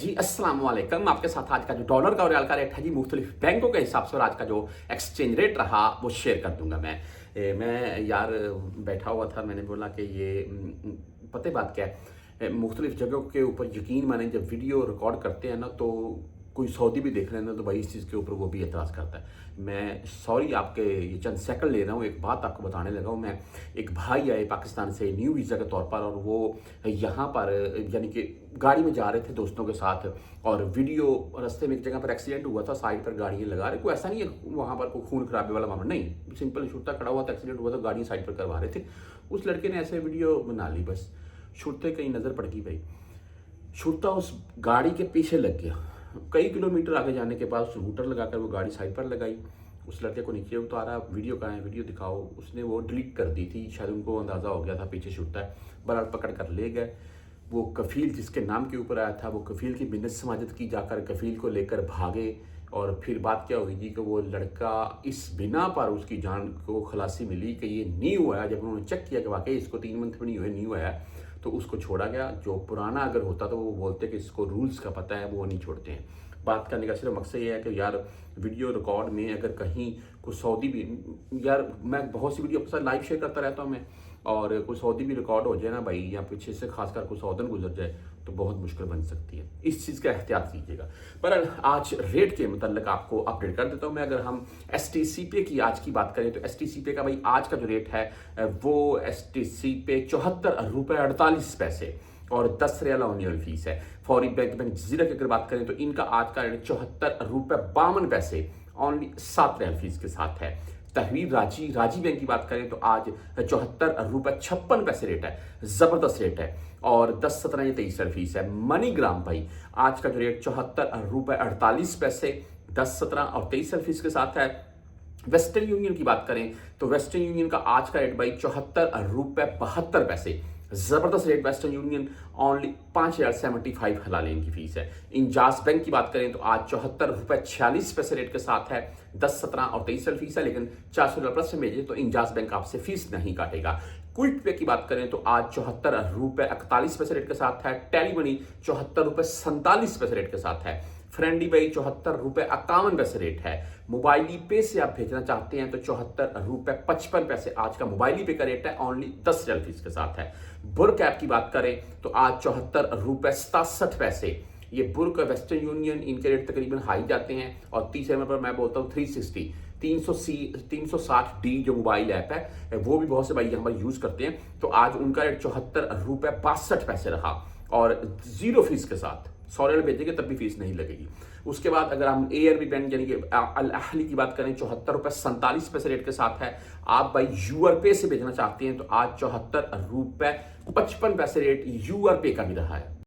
जी अस्सलाम वालेकुम। आपके साथ आज का जो डॉलर का और रियाल का रेट है जी मुख्तलिफ बैंकों के हिसाब से और आज का जो एक्सचेंज रेट रहा वो शेयर कर दूंगा मैं यार बैठा हुआ था, मैंने बोला कि ये पता बात क्या है, मुख्तलिफ जगहों के ऊपर यकीन माने जब वीडियो रिकॉर्ड करते हैं ना तो कोई सऊदी भी देख रहे हैं ना तो भाई इस चीज़ के ऊपर वो भी एतराज़ करता है। मैं सॉरी आपके ये चंद सेकंड ले रहा हूँ, एक बात आपको बताने लगा हूँ। मैं एक भाई आए पाकिस्तान से न्यू वीज़ा के तौर पर और वो यहाँ पर यानी कि गाड़ी में जा रहे थे दोस्तों के साथ और वीडियो रास्ते में एक जगह पर एक्सीडेंट हुआ था, साइड पर गाड़ियाँ लगा रहे, कोई ऐसा नहीं है वहाँ पर कोई खून खराबे वाला मामला नहीं, सिंपल छुट्टा खड़ा हुआ था, एक्सीडेंट हुआ था, गाड़ियाँ साइड पर करवा रहे थे। उस लड़के ने ऐसे वीडियो बना ली, बस छुट्टे कहीं नज़र पड़ गई भाई, छुट्टा उस गाड़ी के पीछे लग गया। कई किलोमीटर आगे जाने के बाद स्कूटर लगाकर वो गाड़ी साइड पर लगाई, उस लड़के को नीचे उतारा, वीडियो कहाँ है वीडियो दिखाओ, उसने वो डिलीट कर दी थी, शायद उनको अंदाज़ा हो गया था पीछे छुट्टा है। बहरहाल पकड़ कर ले गए। वो कफ़ील जिसके नाम के ऊपर आया था वो कफ़ील की मिन्नत समाजत की, जाकर कफ़ील को लेकर भागे और फिर बात क्या हुई जी कि वो लड़का इस बिना पर उसकी जान को खलासी मिली कि ये न्यू आया। जब उन्होंने चेक किया कि वाकई इसको 3 मंथ में नहीं हुए, न्यू आया, तो उसको छोड़ा गया। जो पुराना अगर होता तो वो बोलते कि इसको रूल्स का पता है, वो नहीं छोड़ते हैं। बात करने का सिर्फ मकसद ये है कि यार वीडियो रिकॉर्ड में अगर कहीं कोई सऊदी भी, यार मैं बहुत सी वीडियो आपके साथ लाइव शेयर करता रहता हूँ मैं, और कोई सऊदी भी रिकॉर्ड हो जाए ना भाई, या पीछे से खासकर कोई सऊदन गुजर जाए तो बहुत मुश्किल बन सकती है। इस चीज़ का एहतियात कीजिएगा। पर आज रेट के मतलब आपको अपडेट कर देता हूँ मैं। अगर हम STCPay की आज की बात करें तो STCPay का भाई आज का जो रेट है वो STCPay 74 रुपये 48 पैसे और 10 रियाल ऑनियल फीस है। फौरी बैंक जजीरा की अगर बात करें तो इनका आज का रेट 74 रुपये 52 पैसे ऑनली 7 रियाल फीस के साथ है। तहवीर राजी बैंक की बात करें तो आज 74 रुपये 56 पैसे रेट है, ज़बरदस्त रेट है और 10 17 या 23 फीस है। मनीग्राम भाई आज का जो रेट 74 रुपये 48 पैसे 10 17 और 23 फीस के साथ है। वेस्टर्न यूनियन की बात करें तो वेस्टर्न यूनियन का आज का रेट भाई 74 रुपये 72 पैसे, जबरदस्त रेट वेस्टर्न यूनियन, ओनली 5,075 हलाल की फीस है। इंजाज बैंक की बात करें तो आज 74 रुपये 46 पैसे रेट के साथ है, 10 17 और 23 फीस है, लेकिन 400 प्लस में भेजे तो इंजाज बैंक आपसे फीस नहीं काटेगा। क्विक पे की बात करें तो आज 74 रुपये 41 पैसे रेट के साथ है। टेली मनी 74 रुपये 47 पैसे रेट के साथ है। फ्रेंडली बाई 74 रुपये 51 पैसे रेट है। मोबाइली पे से आप भेजना चाहते हैं तो 74 रुपये 55 पैसे आज का मोबाइली पे का रेट है, ओनली 10 रियाल फीस के साथ है। बुर्क ऐप की बात करें तो आज 74 रुपये 67 पैसे, ये बुर्क वेस्टर्न यूनियन इनके रेट तकरीबन हाई जाते हैं और तीसरे नंबर पर मैं बोलता हूँ 360D जो मोबाइल ऐप है वो भी बहुत से भाई यहाँ पर यूज़ करते हैं, तो आज उनका रेट 74 रुपये 62 पैसे रहा और 0 फीस के साथ। 100 रियाल भेजेंगे तब भी फीस नहीं लगेगी। उसके बाद अगर हम ARB बैंक यानी कि अल अहली की बात करें 74 रुपये 47 पैसे रेट के साथ है। आप भाई यूआरपे से भेजना चाहते हैं तो आज 74 रुपये 55 पैसे रेट यूआरपे का भी रहा है।